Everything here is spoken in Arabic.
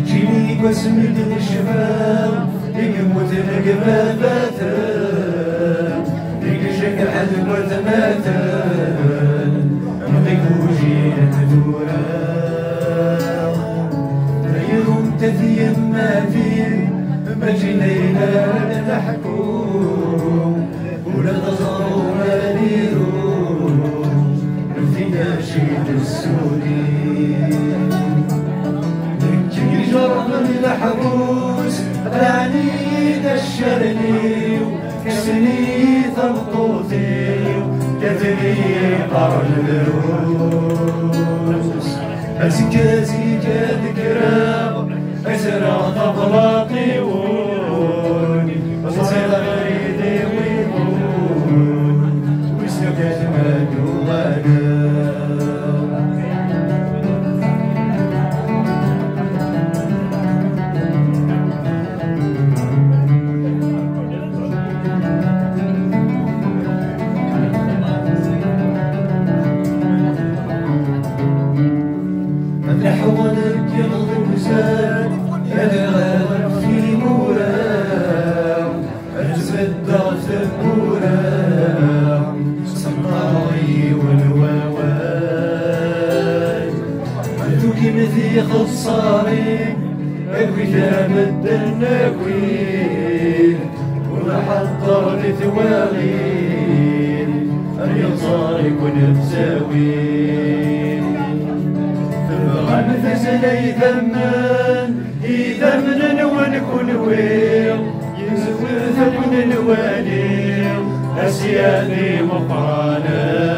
جيني واسمد الشباب يقمت القبابات يقشق حد وثمات نضيف وجينا ندورا يوم تثيم ما فين ما جينا نحكم ولا تصاروا ما نديروا نفدينا شيد السودي جرب الحروس راني دشرني كسني ثبطوتي كثني قرن الروس أزكازي جاد كراب أزرع طبلاقي وني وصير غريدي ويمون وسكت ما جوانا حولك يغضب زاد يدغب في مورا أتبدع ثبورا صنعي والواوان أدوكي مثي خصاري الوثام الدناوين ونحضر لثواغين اليصار ونبزاوين غنفزل يذمن ونكون ويل يزوث من الوالي أسيادي مقرانا